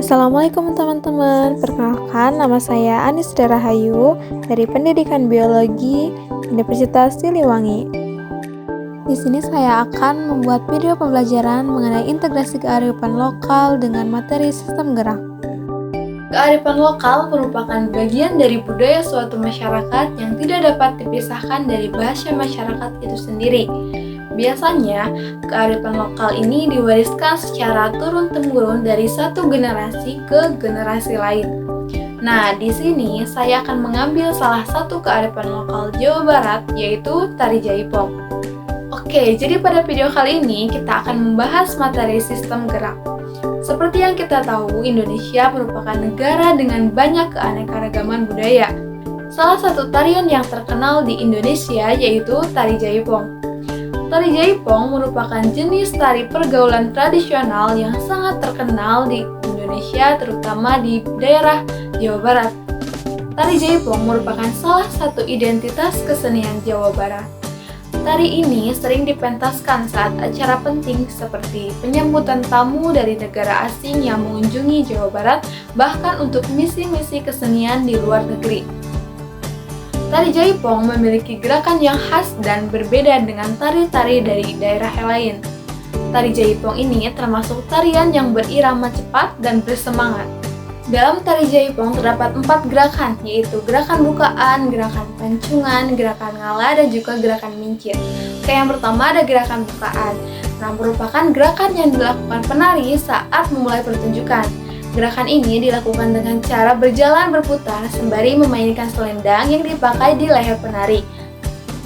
Assalamualaikum teman-teman, perkenalkan nama saya Anisda Rahayu dari Pendidikan Biologi Universitas Siliwangi. Di sini saya akan membuat video pembelajaran mengenai integrasi kearifan lokal dengan materi sistem gerak. Kearifan lokal merupakan bagian dari budaya suatu masyarakat yang tidak dapat dipisahkan dari bahasa masyarakat itu sendiri. Biasanya, kearifan lokal ini diwariskan secara turun-temurun dari satu generasi ke generasi lain. Nah, di sini saya akan mengambil salah satu kearifan lokal Jawa Barat, yaitu Tari Jaipong. Oke, jadi pada video kali ini kita akan membahas materi sistem gerak. Seperti yang kita tahu, Indonesia merupakan negara dengan banyak keanekaragaman budaya. Salah satu tarian yang terkenal di Indonesia yaitu Tari Jaipong. Tari Jaipong merupakan jenis tari pergaulan tradisional yang sangat terkenal di Indonesia, terutama di daerah Jawa Barat. Tari Jaipong merupakan salah satu identitas kesenian Jawa Barat. Tari ini sering dipentaskan saat acara penting seperti penyambutan tamu dari negara asing yang mengunjungi Jawa Barat, bahkan untuk misi-misi kesenian di luar negeri. Tari Jaipong memiliki gerakan yang khas dan berbeda dengan tari-tari dari daerah lain. Tari Jaipong ini termasuk tarian yang berirama cepat dan bersemangat. Dalam Tari Jaipong terdapat 4 gerakan, yaitu gerakan bukaan, gerakan pancungan, gerakan ngala, dan juga gerakan mincit. Oke, yang pertama ada gerakan bukaan. Nah, merupakan gerakan yang dilakukan penari saat memulai pertunjukan. Gerakan ini dilakukan dengan cara berjalan berputar sembari memainkan selendang yang dipakai di leher penari.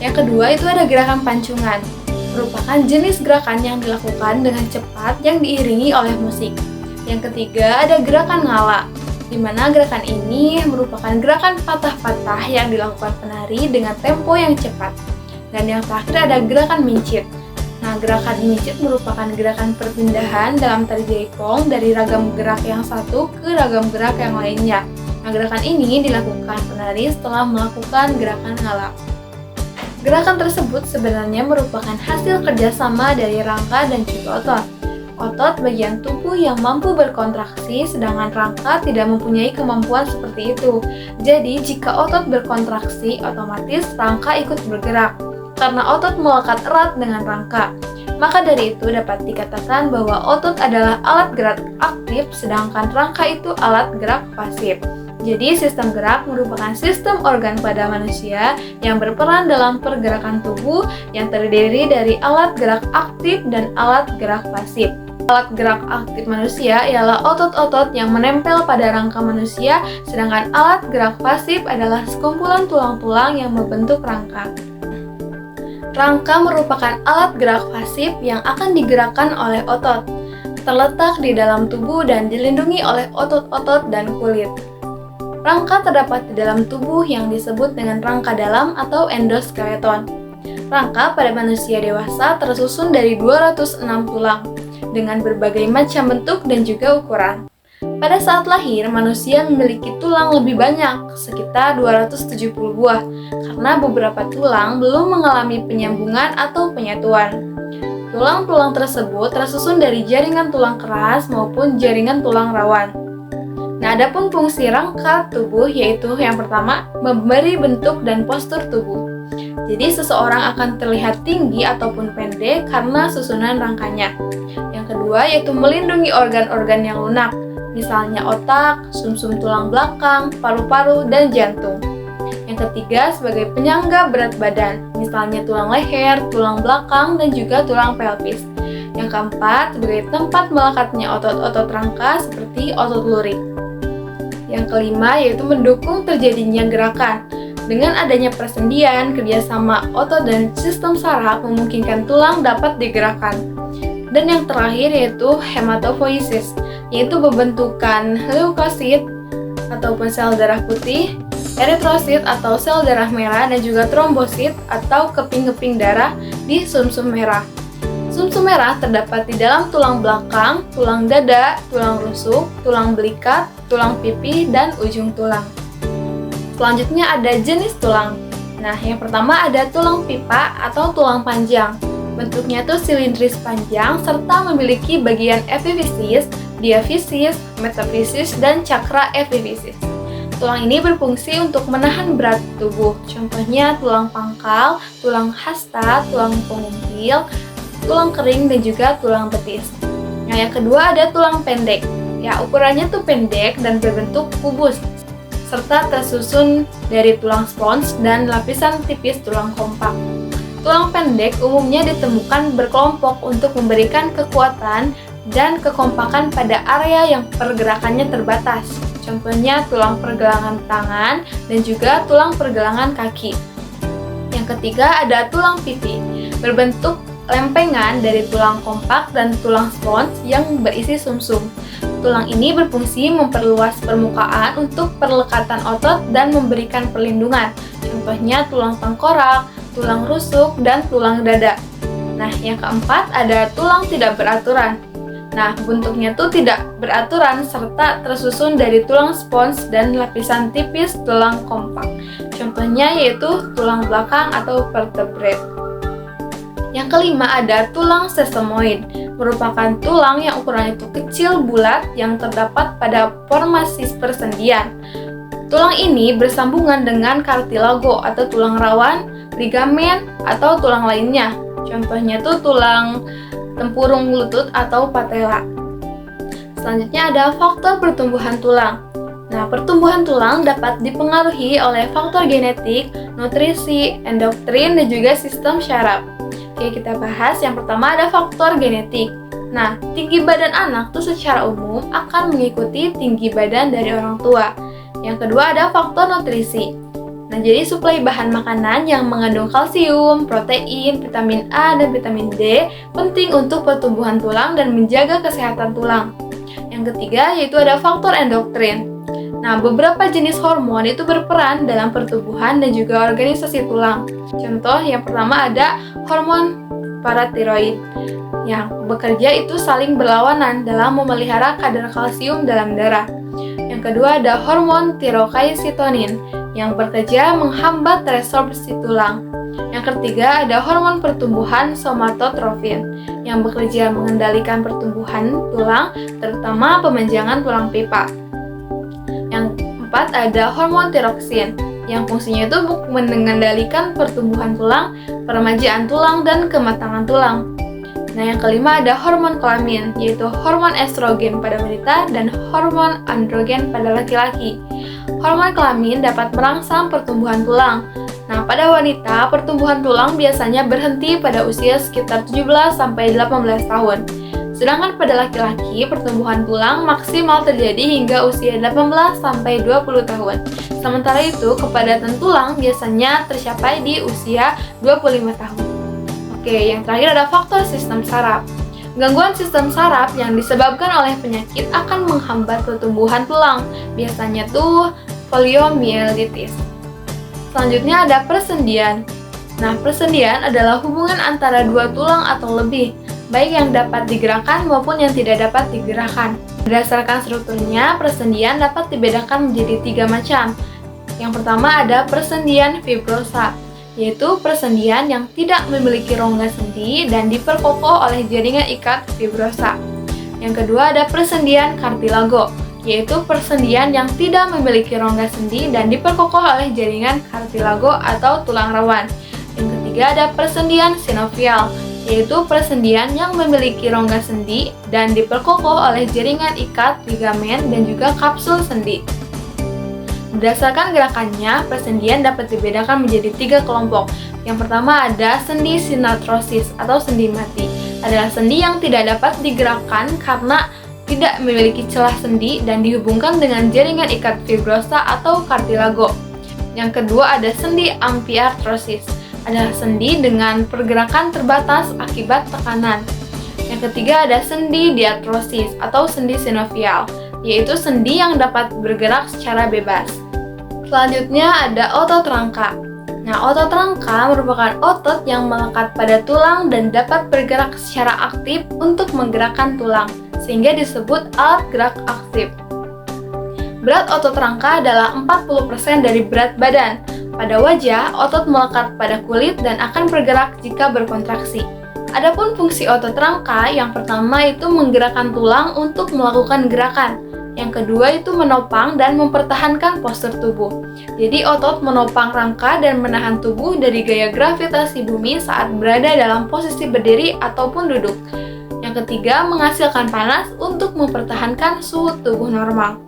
Yang kedua itu ada gerakan pancungan, merupakan jenis gerakan yang dilakukan dengan cepat yang diiringi oleh musik. Yang ketiga ada gerakan ngala, di mana gerakan ini merupakan gerakan patah-patah yang dilakukan penari dengan tempo yang cepat. Dan yang terakhir ada gerakan mincit. Nah, gerakan mincit merupakan gerakan perpindahan dalam Tari Jaipong dari ragam gerak yang satu ke ragam gerak yang lainnya. Nah, gerakan ini dilakukan penari setelah melakukan gerakan ngala. Gerakan tersebut sebenarnya merupakan hasil kerjasama dari rangka dan juga otot. Otot bagian tubuh yang mampu berkontraksi, sedangkan rangka tidak mempunyai kemampuan seperti itu. Jadi, jika otot berkontraksi, otomatis rangka ikut bergerak. Karena otot melekat erat dengan rangka. Maka dari itu dapat dikatakan bahwa otot adalah alat gerak aktif, sedangkan rangka itu alat gerak pasif. Jadi sistem gerak merupakan sistem organ pada manusia yang berperan dalam pergerakan tubuh yang terdiri dari alat gerak aktif dan alat gerak pasif. Alat gerak aktif manusia ialah otot-otot yang menempel pada rangka manusia, sedangkan alat gerak pasif adalah sekumpulan tulang-tulang yang membentuk rangka. Rangka merupakan alat gerak pasif yang akan digerakkan oleh otot, terletak di dalam tubuh dan dilindungi oleh otot-otot dan kulit. Rangka terdapat di dalam tubuh yang disebut dengan rangka dalam atau endoskeleton. Rangka pada manusia dewasa tersusun dari 206 tulang, dengan berbagai macam bentuk dan juga ukuran. Pada saat lahir, manusia memiliki tulang lebih banyak, sekitar 270 buah, karena beberapa tulang belum mengalami penyambungan atau penyatuan. Tulang-tulang tersebut tersusun dari jaringan tulang keras maupun jaringan tulang rawan. Nah, adapun fungsi rangka tubuh yaitu yang pertama, memberi bentuk dan postur tubuh. Jadi, seseorang akan terlihat tinggi ataupun pendek karena susunan rangkanya. Yang kedua, yaitu melindungi organ-organ yang lunak, misalnya otak, sumsum tulang belakang, paru-paru, dan jantung. Yang ketiga, sebagai penyangga berat badan, misalnya tulang leher, tulang belakang, dan juga tulang pelvis. Yang keempat, sebagai tempat melekatnya otot-otot rangka seperti otot lurik. Yang kelima, yaitu mendukung terjadinya gerakan. Dengan adanya persendian, kerjasama otot dan sistem saraf memungkinkan tulang dapat digerakkan. Dan yang terakhir yaitu hematopoiesis, yaitu pembentukan leukosit ataupun sel darah putih, eritrosit atau sel darah merah, dan juga trombosit atau keping-keping darah di sumsum merah. Sumsum merah terdapat di dalam tulang belakang, tulang dada, tulang rusuk, tulang belikat, tulang pipi, dan ujung tulang. Selanjutnya ada jenis tulang. Nah, yang pertama ada tulang pipa atau tulang panjang. Bentuknya tuh silindris panjang serta memiliki bagian epifisis, diafisis, metafisis, dan cakra epifisis. Tulang ini berfungsi untuk menahan berat tubuh. Contohnya tulang pangkal, tulang hasta, tulang pengumpil, tulang kering, dan juga tulang betis. Nah, yang kedua ada tulang pendek. Ya, ukurannya tuh pendek dan berbentuk kubus, serta tersusun dari tulang spons dan lapisan tipis tulang kompak. Tulang pendek umumnya ditemukan berkelompok untuk memberikan kekuatan dan kekompakan pada area yang pergerakannya terbatas. Contohnya tulang pergelangan tangan dan juga tulang pergelangan kaki. Yang ketiga ada tulang pipi, berbentuk lempengan dari tulang kompak dan tulang spons yang berisi sumsum. Tulang ini berfungsi memperluas permukaan untuk perlekatan otot dan memberikan perlindungan. Contohnya tulang tengkorak, tulang rusuk, dan tulang dada. Nah, yang keempat ada tulang tidak beraturan. Nah, bentuknya tuh tidak beraturan serta tersusun dari tulang spons dan lapisan tipis tulang kompak. Contohnya yaitu tulang belakang atau vertebrae. Yang kelima ada tulang sesamoid, merupakan tulang yang ukurannya itu kecil bulat yang terdapat pada formasi persendian. Tulang ini bersambungan dengan kartilago atau tulang rawan, ligamen, atau tulang lainnya. Contohnya tuh tulang tempurung lutut atau patella. Selanjutnya ada faktor pertumbuhan tulang. Nah, pertumbuhan tulang dapat dipengaruhi oleh faktor genetik, nutrisi, endokrin, dan juga sistem syaraf. Oke, kita bahas yang pertama ada faktor genetik. Nah, tinggi badan anak tuh secara umum akan mengikuti tinggi badan dari orang tua. Yang kedua ada faktor nutrisi. Nah, jadi suplai bahan makanan yang mengandung kalsium, protein, vitamin A, dan vitamin D penting untuk pertumbuhan tulang dan menjaga kesehatan tulang. Yang ketiga yaitu ada faktor endokrin. Nah, beberapa jenis hormon itu berperan dalam pertumbuhan dan juga organisasi tulang. Contoh yang pertama ada hormon paratiroid yang bekerja itu saling berlawanan dalam memelihara kadar kalsium dalam darah. Yang kedua ada hormon tirokaisitonin yang bekerja menghambat resorpsi tulang. Yang ketiga ada hormon pertumbuhan somatotrofin yang bekerja mengendalikan pertumbuhan tulang, terutama pemanjangan tulang pipa. Yang keempat ada hormon tiroksin yang fungsinya itu mengendalikan pertumbuhan tulang, peremajaan tulang, dan kematangan tulang. Nah, yang kelima ada hormon kelamin, yaitu hormon estrogen pada wanita dan hormon androgen pada laki-laki. Hormon kelamin dapat merangsang pertumbuhan tulang. Nah, pada wanita, pertumbuhan tulang biasanya berhenti pada usia sekitar 17-18 tahun. Sedangkan pada laki-laki, pertumbuhan tulang maksimal terjadi hingga usia 18-20 tahun. Sementara itu, kepadatan tulang biasanya tercapai di usia 25 tahun. Oke, yang terakhir ada faktor sistem saraf. Gangguan sistem saraf yang disebabkan oleh penyakit akan menghambat pertumbuhan tulang. Biasanya tuh poliomyelitis. Selanjutnya ada persendian. Nah, persendian adalah hubungan antara dua tulang atau lebih, baik yang dapat digerakkan maupun yang tidak dapat digerakkan. Berdasarkan strukturnya, persendian dapat dibedakan menjadi 3 macam. Yang pertama ada persendian fibrosa, yaitu persendian yang tidak memiliki rongga sendi dan diperkokoh oleh jaringan ikat fibrosa. Yang kedua ada persendian kartilago, yaitu persendian yang tidak memiliki rongga sendi dan diperkokoh oleh jaringan kartilago atau tulang rawan. Yang ketiga ada persendian sinovial, yaitu persendian yang memiliki rongga sendi dan diperkokoh oleh jaringan ikat, ligamen, dan juga kapsul sendi. Berdasarkan gerakannya, persendian dapat dibedakan menjadi 3 kelompok. Yang pertama ada sendi sinatrosis atau sendi mati. Adalah sendi yang tidak dapat digerakkan karena tidak memiliki celah sendi dan dihubungkan dengan jaringan ikat fibrosa atau kartilago. Yang kedua ada sendi amfiartrosis. Adalah sendi dengan pergerakan terbatas akibat tekanan. Yang ketiga ada sendi diartrosis atau sendi sinovial, yaitu sendi yang dapat bergerak secara bebas. Selanjutnya ada otot rangka. Nah, otot rangka merupakan otot yang melekat pada tulang dan dapat bergerak secara aktif untuk menggerakkan tulang, sehingga disebut alat gerak aktif. Berat otot rangka adalah 40% dari berat badan. Pada wajah, otot melekat pada kulit dan akan bergerak jika berkontraksi. Adapun fungsi otot rangka, yang pertama itu menggerakkan tulang untuk melakukan gerakan. Yang kedua itu menopang dan mempertahankan postur tubuh. Jadi otot menopang rangka dan menahan tubuh dari gaya gravitasi bumi saat berada dalam posisi berdiri ataupun duduk. Yang ketiga, menghasilkan panas untuk mempertahankan suhu tubuh normal.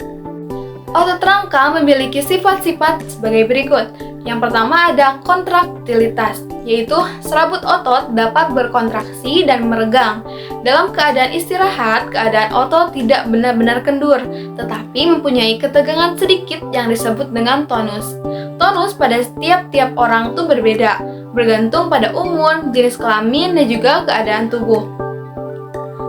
Otot rangka memiliki sifat-sifat sebagai berikut. Yang pertama ada kontraktilitas, yaitu serabut otot dapat berkontraksi dan meregang. Dalam keadaan istirahat, keadaan otot tidak benar-benar kendur, tetapi mempunyai ketegangan sedikit yang disebut dengan tonus. Tonus pada tiap-tiap orang itu berbeda, bergantung pada umur, jenis kelamin, dan juga keadaan tubuh.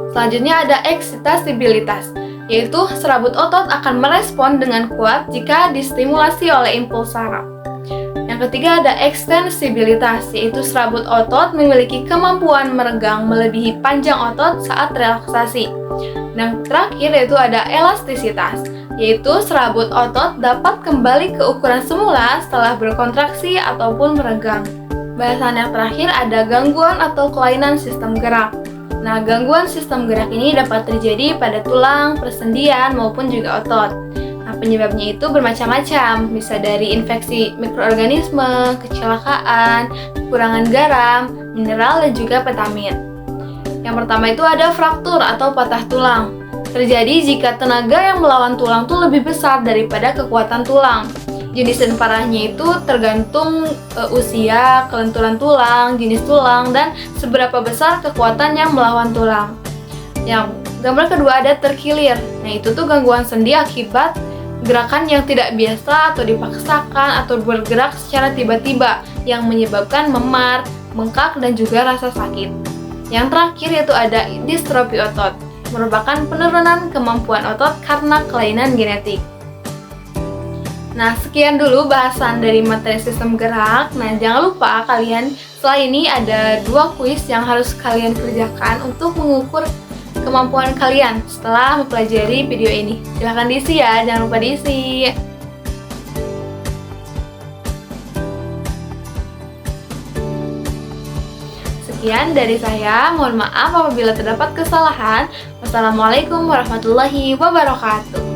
Selanjutnya ada eksitasibilitas, yaitu serabut otot akan merespon dengan kuat jika distimulasi oleh impuls saraf. Yang ketiga ada ekstensibilitas, yaitu serabut otot memiliki kemampuan meregang melebihi panjang otot saat relaksasi. Dan terakhir yaitu ada elastisitas, yaitu serabut otot dapat kembali ke ukuran semula setelah berkontraksi ataupun meregang. Bahasan yang terakhir ada gangguan atau kelainan sistem gerak. Nah, gangguan sistem gerak ini dapat terjadi pada tulang, persendian, maupun juga otot. Nah, penyebabnya itu bermacam-macam, bisa dari infeksi mikroorganisme, kecelakaan, kekurangan garam, mineral, dan juga vitamin. Yang pertama itu ada fraktur atau patah tulang. Terjadi jika tenaga yang melawan tulang itu lebih besar daripada kekuatan tulang. Jenis dan parahnya itu tergantung usia, kelenturan tulang, jenis tulang, dan seberapa besar kekuatan yang melawan tulang. Yang gambar kedua ada terkilir. Nah, itu tuh gangguan sendi akibat gerakan yang tidak biasa atau dipaksakan atau bergerak secara tiba-tiba yang menyebabkan memar, bengkak, dan juga rasa sakit. Yang terakhir yaitu ada distrofi otot, merupakan penurunan kemampuan otot karena kelainan genetik. Nah, sekian dulu bahasan dari materi sistem gerak. Nah, jangan lupa kalian setelah ini ada 2 kuis yang harus kalian kerjakan untuk mengukur kemampuan kalian setelah mempelajari video ini. Silahkan diisi ya, jangan lupa diisi. Sekian dari saya, mohon maaf apabila terdapat kesalahan. Wassalamualaikum warahmatullahi wabarakatuh.